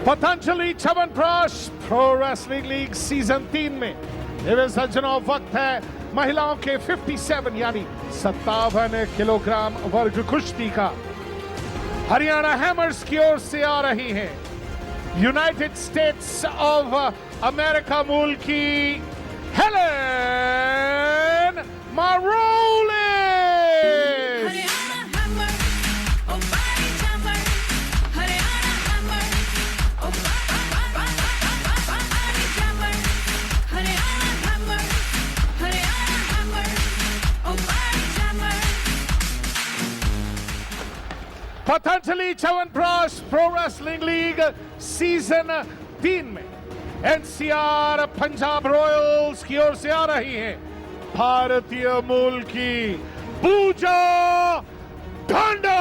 Patanjali chyawanprash pro wrestling league season 3 में सज्जनों वक्त है महिलाओं के 57 यानी 57 किलोग्राम वर्ग कुश्ती का। हरियाणा हैमर्स की ओर से आ रही हैं यूनाइटेड स्टेट्स ऑफ अमेरिका मूल की Helen Maroulis. Patanjali chyawanprash pro wrestling league season 3 में एनसीआर पंजाब रॉयल्स की ओर से आ रही हैं भारतीय मूल की पूजा Dhanda.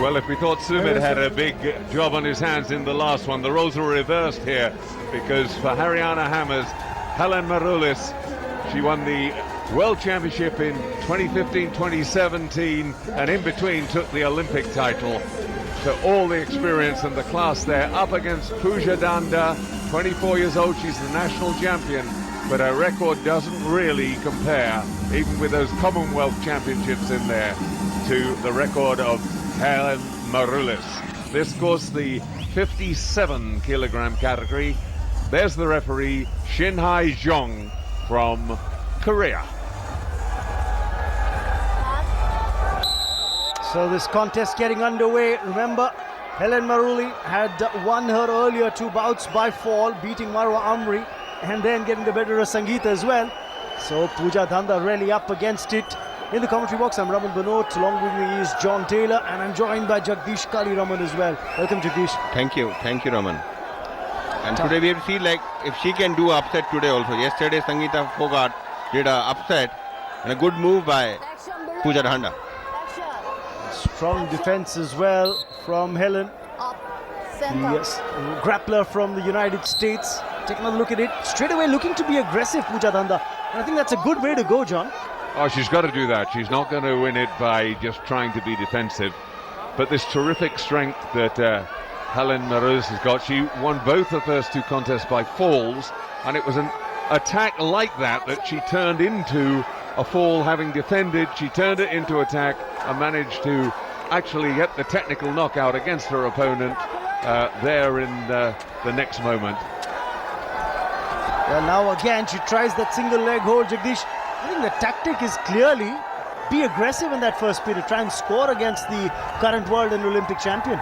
Well, if we thought Sumit had a big job on his hands in the last one, the roles were reversed here, because for Haryana Hammers, Helen Maroulis, she won the World Championship in 2015, 2017, and in between took the Olympic title. So all the experience and the class there, up against Pooja Dhanda, 24 years old, she's the national champion, but her record doesn't really compare, even with those Commonwealth Championships in there, to the record of Helen Maroulis. This goes the 57 kilogram category. There's the referee, Shinhai Jong from Korea. So this contest getting underway. Remember, Helen Maroulis had won her earlier 2 bouts by fall, beating Marwa Amri and then getting the better of Sangeeta as well. So Pooja Dhanda really up against it. In the commentary box, I'm Raman Banot. Along with me is John Taylor, and I'm joined by Jagdish Kali Raman as well. Welcome, Jagdish. Thank you, Raman. And today we have to see like if she can do upset today also. Yesterday, Sangeeta Fogart did a upset and a good move by Pooja Dhanda. Strong defense as well from Helen. Yes, grappler from the United States. Take another look at it. Straight away looking to be aggressive, Pooja Dhanda. And I think that's a good way to go, John. Oh, she's got to do that. She's not going to win it by just trying to be defensive. But this terrific strength that Helen Maroulis has got, she won both the first 2 contests by falls, and it was an attack like that that she turned into a fall. Having defended, she turned it into attack and managed to actually get the technical knockout against her opponent there in the next moment. Well, now again she tries that single leg hold, Jagdish. I think the tactic is clearly be aggressive in that first period, try and score against the current world and Olympic champion.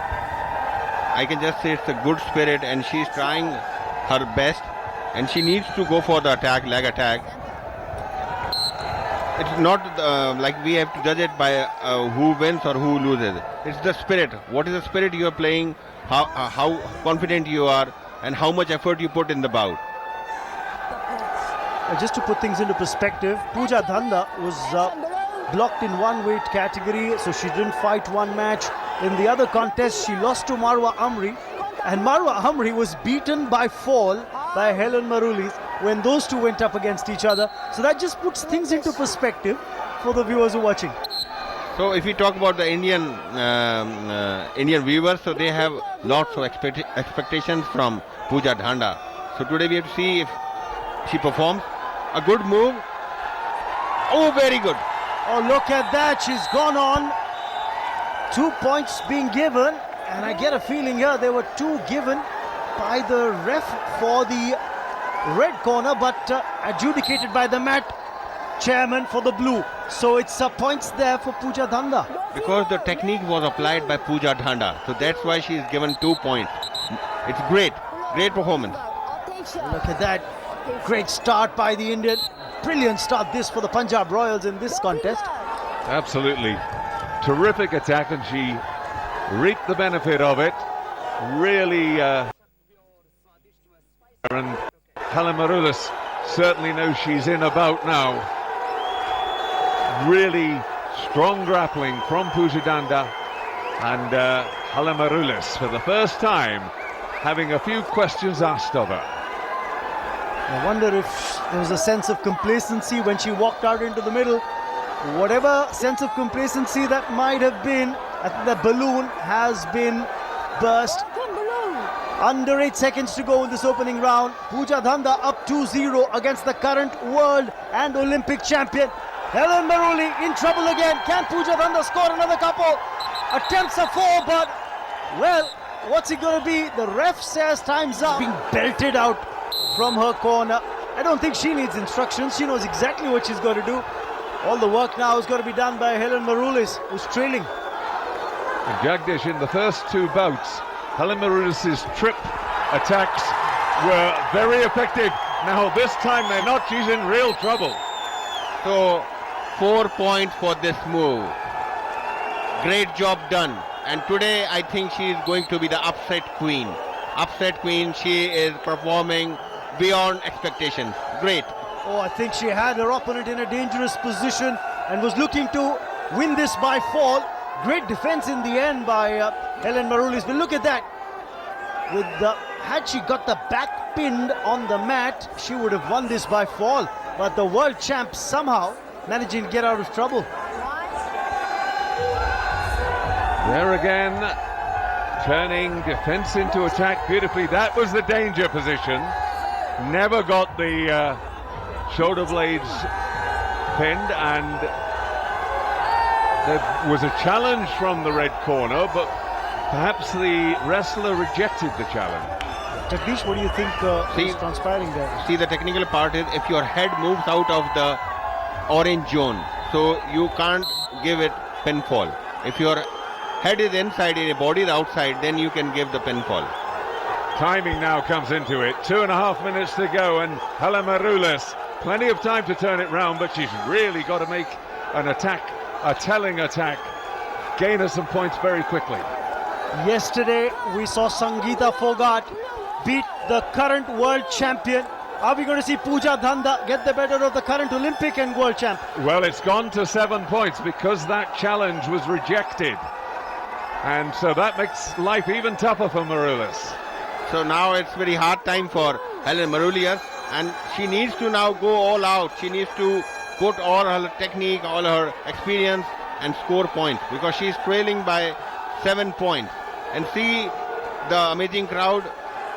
I can just say it's a good spirit, and she's trying her best, and she needs to go for the attack, leg attack. It's not like we have to judge it by who wins or who loses. It's the spirit. What is the spirit you are playing, how confident you are, and how much effort you put in the bout. Just to put things into perspective, Pooja Dhanda was blocked in one weight category, so she didn't fight one match. In the other contest, she lost to Marwa Amri, and Marwa Amri was beaten by fall by Helen Maroulis when those two went up against each other. So that just puts things into perspective for the viewers who are watching. So if we talk about the Indian viewers, so they have lots of expectations from Pooja Dhanda. So today we have to see if she performs. A good move. Oh, very good. Oh, look at that. She's gone on. 2 points being given. And I get a feeling here there were 2 given by the ref for the red corner, but adjudicated by the mat chairman for the blue. So it's points there for Pooja Dhanda. Because the technique was applied by Pooja Dhanda. So that's why she is given 2 points. It's great. Great performance. Look at that. Great start by the Indian. Brilliant start this for the Punjab Royals in this contest. Absolutely. Terrific attack, and she reaped the benefit of it. Really, and Helen Maroulis certainly knows she's in a bout now. Really Strong grappling from Pooja Dhanda and Helen Maroulis for the first time having a few questions asked of her. I wonder if there was a sense of complacency when she walked out into the middle. Whatever sense of complacency that might have been, I think the balloon has been burst. Under 8 seconds to go in this opening round. Pooja Dhanda up 2-0 against the current world and Olympic champion. Helen Maroulis in trouble again. Can Pooja Dhanda score another couple? Attempts are 4, but, well, what's it going to be? The ref says time's up. Being belted out from her corner. I don't think she needs instructions. She knows exactly what she's got to do. All the work now is going to be done by Helen Maroulis, who's trailing. And Jagdish, in the first two bouts, Helen Maroulis' trip attacks were very effective. Now this time they're not. She's in real trouble. So 4 points for this move. Great job done. And today I think she is going to be the upset queen. Upset queen. She is performing beyond expectations. Great. Oh, I think she had her opponent in a dangerous position and was looking to win this by fall. Great defense in the end by Helen Maroulis. But look at that. Had she got the back pinned on the mat, she would have won this by fall. But the world champ somehow managing to get out of trouble. There again, turning defense into attack beautifully. That was the danger position. Never got the shoulder blades pinned, and there was a challenge from the red corner, but perhaps the wrestler rejected the challenge. Jagdish, what do you think is transpiring there? See, the technical part is if your head moves out of the orange zone, so you can't give it pinfall. If your head is inside and your body is outside, then you can give the pinfall. Timing now comes into it. 2.5 minutes to go, and Helen Maroulis, plenty of time to turn it round, but she's really got to make an attack, a telling attack, gain her some points very quickly. Yesterday we saw Sangeeta Fogart beat the current world champion. Are we going to see Pooja Dhanda get the better of the current Olympic and world champ? Well, it's gone to 7 points because that challenge was rejected, and so that makes life even tougher for Maroulis. So now it's very hard time for Helen Maroulis, and she needs to now go all out. She needs to put all her technique, all her experience, and score points, because she's trailing by 7 points. And see the amazing crowd,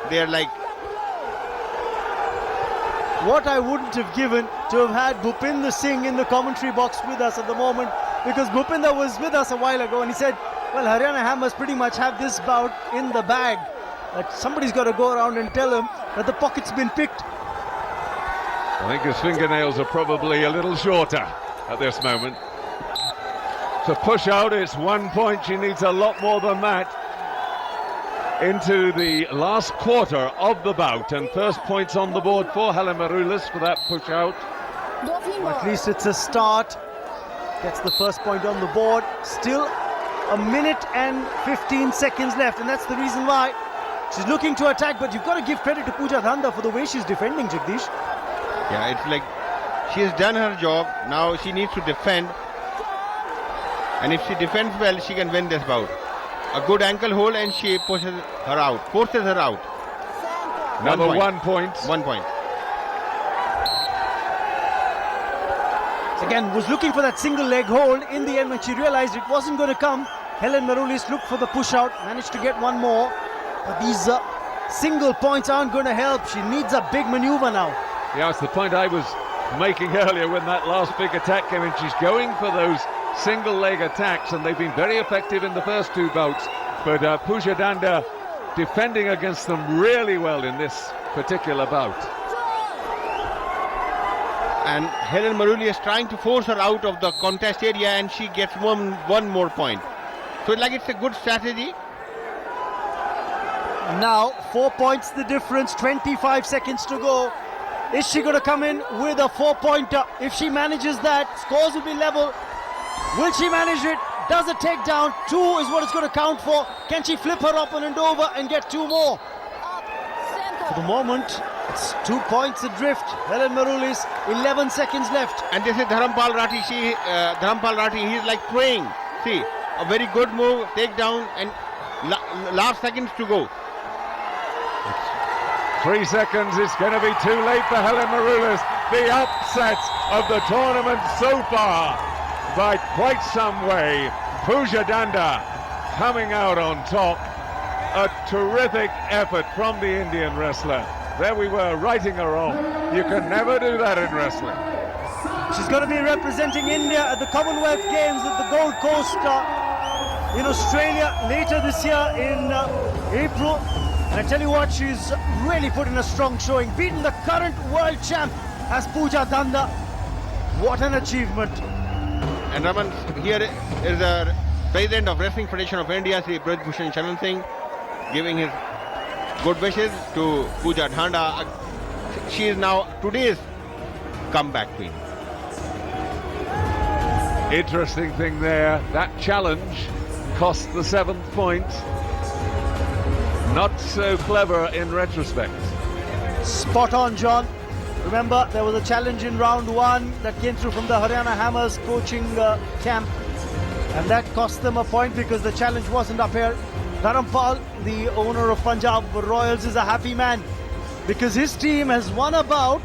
they're like... What I wouldn't have given to have had Bhupinder Singh in the commentary box with us at the moment, because Bhupinder was with us a while ago and he said, well, Haryana Hammers pretty much have this bout in the bag. But somebody's got to go around and tell him that the pocket's been picked. I think his fingernails are probably a little shorter at this moment. To push out, it's 1 point. She needs a lot more than that into the last quarter of the bout, and first points on the board for Helen Maroulis for that push out. At least it's a start. Gets the first point on the board. Still 1 minute and 15 seconds left, and that's the reason why she's looking to attack. But you've got to give credit to Pooja Dhanda for the way she's defending, Jagdish. Yeah, it's like she has done her job. Now she needs to defend, and if she defends well, she can win this bout. A good ankle hold and she pushes her out, forces her out. Another 1 point. 1 point. Again, was looking for that single leg hold. In the end, when she realized it wasn't going to come, Helen Maroulis looked for the push out, managed to get one more. But these single points aren't going to help. She needs a big maneuver now. Yeah, it's the point I was making earlier when that last big attack came in. She's going for those single leg attacks, and they've been very effective in the first two bouts, but Pooja Dhanda defending against them really well in this particular bout. And Helen Maroulis is trying to force her out of the contest area, and she gets one more point. So like it's a good strategy. Now 4 points the difference, 25 seconds to go. Is she going to come in with a 4-pointer? If she manages that, scores will be level. Will she manage it? Does a takedown? 2 is what it's going to count for. Can she flip her opponent over and get 2 more? For the moment, It's 2 points adrift. Helen Maroulis, 11 seconds left. And this is Dharampal Rathi. Dharampal Rathi, he's like praying. See, a very good move, take down, and last seconds to go. 3 seconds, it's going to be too late for Helen Maroulis. The upset of the tournament so far by quite some way. Pooja Dhanda coming out on top. A terrific effort from the Indian wrestler. There we were, righting her wrong. You can never do that in wrestling. She's going to be representing India at the Commonwealth Games at the Gold Coast in Australia later this year in April. And I tell you what, she's really put in a strong showing, beaten the current world champ as Pooja Dhanda. What an achievement. And Raman, here is the President of Wrestling Federation of India, Sri Braj Bhushan Charan Singh, giving his good wishes to Pooja Dhanda. She is now today's comeback queen. Interesting thing there, that challenge cost the 7th point. Not so clever in retrospect. Spot on, John. Remember, there was a challenge in round 1 that came through from the Haryana Hammers coaching camp, and that cost them a point because the challenge wasn't up here. Dharampal, the owner of Punjab Royals, is a happy man because his team has won a bout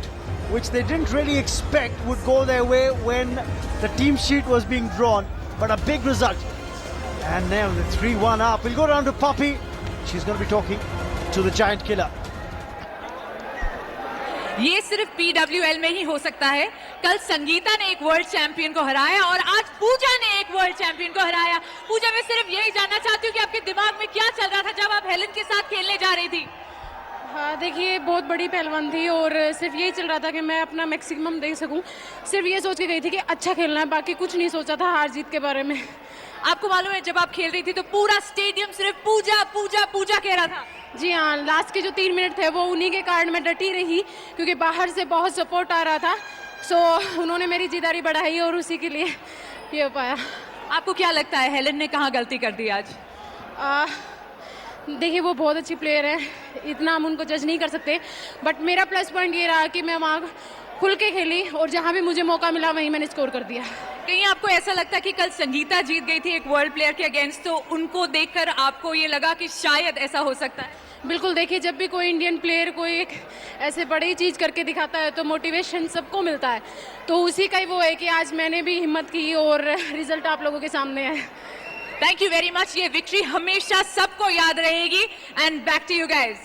which they didn't really expect would go their way when the team sheet was being drawn, but a big result. And now the 3-1 up. We'll go down to Poppy. She's going to be talking to the giant killer. ये सिर्फ PWL में ही हो सकता है. कल संगीता ने एक world champion को हराया और आज पूजा ने एक वर्ल्ड चैंपियन को हराया. पूजा, मैं सिर्फ यही जानना चाहती हूँ कि आपके दिमाग में क्या चल रहा था जब आप हेलन के साथ खेलने जा रही थी. हाँ, देखिए, बहुत बड़ी पहलवान थी और सिर्फ यही चल रहा था कि मैं अपना मैक्सिमम दे सकूं. सिर्फ ये सोच के गई थी कि अच्छा खेलना है, बाकी कुछ नहीं सोचा था हार जीत के बारे में. आपको मालूम है, जब आप खेल रही थी तो पूरा स्टेडियम सिर्फ पूजा पूजा पूजा कह रहा था. जी हाँ, लास्ट के जो 3 मिनट थे वो उन्हीं के कारण मैं डटी रही क्योंकि बाहर से बहुत सपोर्ट आ रहा था. सो उन्होंने मेरी जिदारी बढ़ाई और उसी के लिए ये हो पाया. आपको क्या लगता है हेलन ने कहाँ गलती कर दी आज? देखिए, वो बहुत अच्छी प्लेयर है, इतना हम उनको जज नहीं कर सकते, बट मेरा प्लस पॉइंट ये रहा कि मैं वहाँ खुल के खेली और जहाँ भी मुझे मौका मिला वहीं मैंने स्कोर कर दिया. कहीं आपको ऐसा लगता है कि कल संगीता जीत गई थी एक वर्ल्ड प्लेयर के अगेंस्ट, तो उनको देखकर आपको ये लगा कि शायद ऐसा हो सकता है? बिल्कुल. देखिए, जब भी कोई इंडियन प्लेयर कोई एक ऐसे बड़ी चीज़ करके दिखाता है तो मोटिवेशन सबको मिलता है, तो उसी का ही वो है कि आज मैंने भी हिम्मत की और रिजल्ट आप लोगों के सामने है. Thank you very much. ये विक्ट्री हमेशा सबको याद रहेगी. And back to you guys.